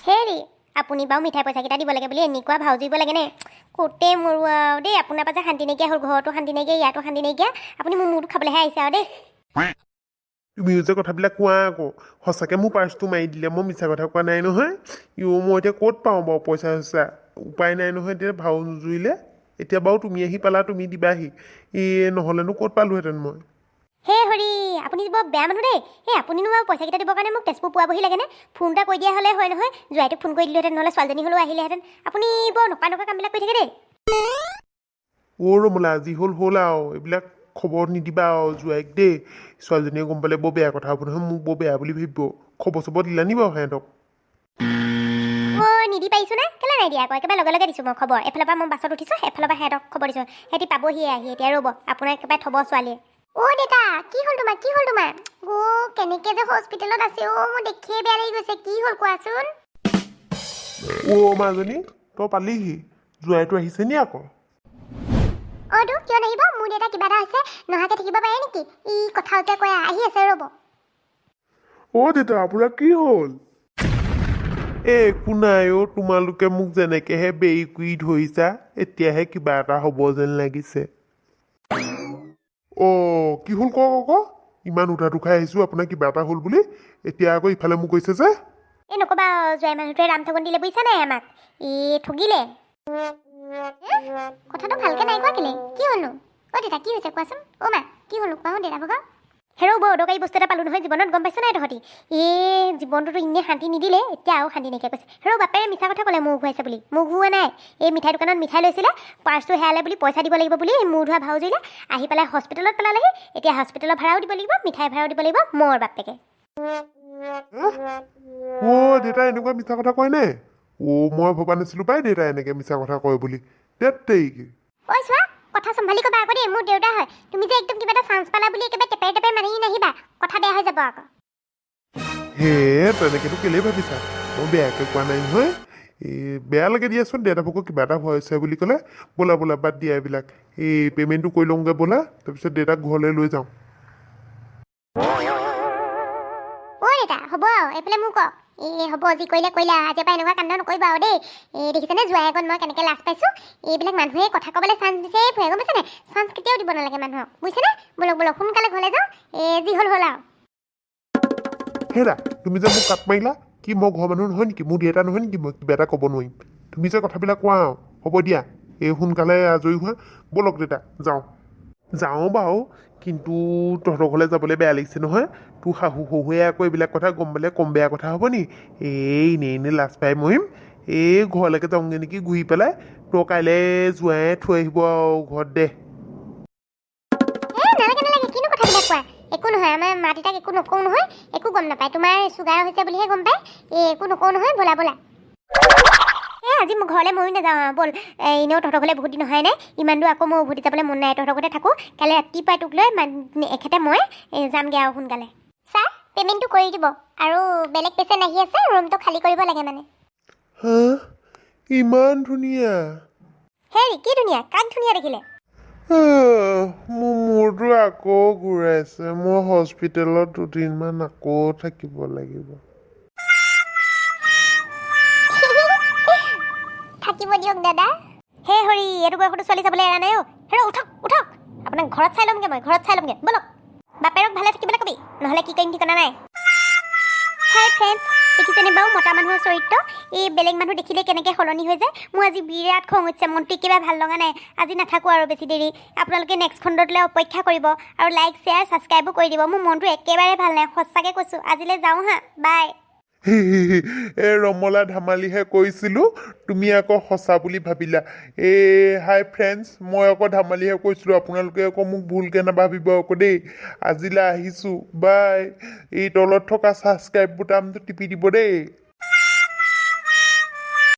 হেৰি আপুনি বাৰু মিঠাই পইচাকেইটা দিব লাগে বুলি এনেকুৱা ভাও জুৰিব লাগেনে কোটে মৰো আৰু দেই আপোনাৰ পৰা যে শান্তি নাইকিয়া হ'ল ঘৰতো শান্তি নাইকিয়া ইয়াতো শান্তি নাইকিয়া আপুনি মোৰ মূৰটো খাবলৈহে আহিছে আৰু দেই তুমিও যে কথাবিলাক কোৱা আকৌ সঁচাকৈ মোৰ পাৰ্চটো মাৰি দিলে মই মিছা কথা কোৱা নাই নহয় মই এতিয়া ক'ত পাওঁ বাৰু পইচা চইচা উপায় নাই নহয় এতিয়া ভাও নুজুৰিলে এতিয়া বাৰু তুমি আহি পালা তুমি দিবাহি নহ'লেনো ক'ত পালোহেঁতেন মই হে হৰি আপুনি বৰ বেয়া মানুহ দেই আপুনিনো বাৰু পইচাকেইটা দিবৰ কাৰণে মোক তেজপুৰ পোৱাবহি লাগেনে ফোন এটা কৰি দিয়া হ'লে হয় নহয় জোৱাইটোক ফোন কৰি দিলোহেঁতেন নহ'লে ছোৱালীজনী হ'লেও আহিলেহেঁতেন আপুনি বৰ নকা কামবিলাক কৰি থাকে দেই ৰমলা যি হ'ল আৰু এইবিলাক খবৰ নিদিবা আৰু জোৱাইক দেই ছোৱালীজনীয়ে গম পালে বৰ বেয়া কথা হ'ব নহয় মোক বৰ বেয়া বুলি ভাবিব খবৰ চবৰ দিলা নি বাৰু সিহঁতক নিদি পাৰিছোঁ নে কেলৈ নাই দিয়া আকৌ একেবাৰে লগে দিছোঁ মই খবৰ এফালৰ পৰা মই বাছত উঠিছোঁ এফালৰ পৰা সিহঁতক খবৰ দিছোঁ সিহঁতি পাবহিয়ে আহি এতিয়া ৰ'ব আপোনাক একেবাৰে থ'ব ছোৱালীয়ে দেউতা কি হ'ল তোমাৰ কেনেকৈ যে হস্পিটেলত আছে মোৰ দেখিয়ে বেয়া লাগি গৈছে কি হ'ল কোৱাচোন মাজনী তই পালিহি জোৱাইটো আহিছে নি আকৌ কিয় নাহিব মোৰ দেউতা কিবা এটা হৈছে নহাকৈ থাকিব পাৰে নেকি ই কথা যে কৈ আহি আছে ৰ'ব দেউতা আপোনাৰ কি হ'ল একো নাই তোমালোকে মোক যেনেকেহে বেৰি কৰি ধৰিছা এতিয়াহে কিবা এটা হ'ব যেন লাগিছে কি হ'ল কওক ইমান উঠাটো খাই আহিছোঁ আপোনাৰ কিবা এটা হ'ল বুলি এতিয়া আকৌ ইফালে মোক কৈছে যে নক'বা জোৱাই মানুহটোৱে ৰাম ঠগন দিলে বুজিছা নাই আমাক ঠগিলে কথাটো ভালকৈ নাই কোৱা কেলে কি হ'লনো দেউতা কি হৈছে কোৱাচোন মা কি হ'লো কোৱা দেউতা ভগা হেৰৌ বৰ অদৰকাৰী বস্তু এটা পালোঁ নহয় জীৱনত গম পাইছ নাই তহঁতি জীৱনটোতো এনেই শান্তি নিদিলে এতিয়া আৰু শান্তি নাইকিয়া কৈছে হেৰৌ বাপেৰে মিছা কথা ক'লে মূৰ ঘূৰাইছে বুলি মূৰ ঘূৰোৱা নাই মিঠাই দোকানত মিঠাই লৈছিলে পাৰ্চটো হেৰালে বুলি পইচা দিব লাগিব বুলি মূৰ ধোৱা ভাও জুৰিলে আহি পেলাই হস্পিটেলত পেলালেহি এতিয়া হস্পিটেলৰ ভাড়াও দিব লাগিব মিঠাই ভাড়াও দিব লাগিব মোৰ বাপেকে দেউতাই এনেকুৱা মিছা কথা কয় নে মই ভবা নাছিলোঁ পাই দেউতাই এনেকৈ মিছা কথা কয় বুলি দেই চোৱা কথা চম্ভালি ক'বা আকৌ দেই মোৰ দেউতা হয় তুমি যে একদম কিবা এটা চান্স পালা বুলি একেবাৰে টেপে মাৰি নাহিবা কথা বেয়া হৈ যাব আকৌ তেনেকেতো কেলেই ভাবিছা মই বেয়াকৈ কোৱা নাই নহয় বেয়া লাগে দিয়াচোন দেউতাকক কিবা এটা হৈছে বুলি ক'লে ব'লা বাদ দিয়া এইবিলাক পে'মেণ্টটো কৰি লওঁগৈ ব'লা তাৰপিছত দেউতাক ঘৰলৈ লৈ যাওঁ দেউতা হ'ব আৰু এইফালে মোক কওক হ'ব যি কৰিলে আজিৰ পৰা এনেকুৱা কাণ্ড নকৰিবা আৰু দেই দেখিছেনে জোৱাই আগত মই কেনেকৈ লাজ পাইছোঁ এইবিলাক মানুহে কথা ক'বলৈ চান্স বিচাৰি ফুৰে গম পাইছেনে চান্স কেতিয়াও দিব নালাগে মানুহক বুজিছেনে ব'লক সোনকালে ঘৰলৈ যাওঁ যি হ'ল আৰু হেৰা তুমি যে মোক কাট মাৰিলা কি মই ঘৰৰ মানুহ নহয় নেকি মোৰ দেউতা নহয় নেকি মই কিবা এটা ক'ব নোৱাৰিম তুমি যে কথাবিলাক কোৱা হ'ব দিয়া সোনকালে আজৰি হোৱা ব'লক দেউতা যাওঁ বাৰু কিন্তু তহঁতৰ ঘৰলৈ যাবলৈ বেয়া লাগিছে নহয় তোৰ শহুৱে আকৌ এইবিলাক কথা গম পালে কম বেয়া কথা হ'ব নি এনেই লাজ পাই মৰিম ঘৰলৈকে যাওঁগৈ নেকি ঘূৰি পেলাই তই কাইলৈ জোৱাই থৈ আহিব আৰু ঘৰত দে নালাগে কিনো কথাবিলাক কোৱা একো নহয় আমাৰ মা দেউতাক একো নকওঁ নহয় একো গম নাপায় তোমাৰ চুগাৰ হৈছে বুলিহে গম পায় একো নকওঁ নহয় ব'লা আজি মোৰ ঘৰলৈ ময়ো নাযাওঁ ব'ল এনেও তহঁতৰ ঘৰলৈ বহুত দিন অহাই নাই ইমান দূৰ আকৌ মই উভতি যাবলৈ মন নাই তহঁতৰ ঘৰতে থাকোঁ কাইলৈ ৰাতিপুৱাই তোক লৈ এখেতে মই যামগৈ আৰু সোনকালে ছাৰ পে'মেণ্টটো কৰি দিব আৰু বেলেগ পেচেণ্ট আহি আছে ৰুমটো খালী কৰিব লাগে মানে ইমান ধুনীয়া হেৰি কি ধুনীয়া কাক ধুনীয়া দেখিলে মোৰ মূৰটো আকৌ ঘূৰাইছে মই হস্পিটেলত দুদিনমান আকৌ থাকিব লাগিব থাকিব দিয়ক দাদা হৰি এইটো বয়সতো ছোৱালী চাবলৈ এৰা নাই উঠক আপোনাক ঘৰত চাই ল'মগৈ মই ব'লক বাপেৰক ভালে থাকিবলৈ কবি নহ'লে কি কৰিম ঠিকনা নাই হাই ফ্ৰেণ্ডছ দেখিছেনে বাৰু মতা মানুহৰ চৰিত্ৰ বেলেগ মানুহ দেখিলে কেনেকৈ সলনি হৈ যায় মোৰ আজি বিৰাট খং উঠিছে মনটো একেবাৰে ভাল লগা নাই আজি নাথাকোঁ আৰু বেছি দেৰি আপোনালোকে নেক্সট খণ্ডটোলৈ অপেক্ষা কৰিব আৰু লাইক শ্বেয়াৰ ছাবস্ক্ৰাইবো কৰি দিব মোৰ মনটো একেবাৰে ভাল নাই সঁচাকৈ কৈছোঁ আজিলৈ যাওঁ বাই ৰমলা ধেমালিহে কৈছিলোঁ তুমি আকৌ সঁচা বুলি ভাবিলা হাই ফ্ৰেণ্ডছ মই আকৌ ধেমালিহে কৈছিলোঁ আপোনালোকে আকৌ মোক ভুলকৈ নাভাবিব আকৌ দেই আজিলৈ আহিছোঁ বাই তলত থকা ছাবস্ক্ৰাইব বুটামটো টিপি দিব দেই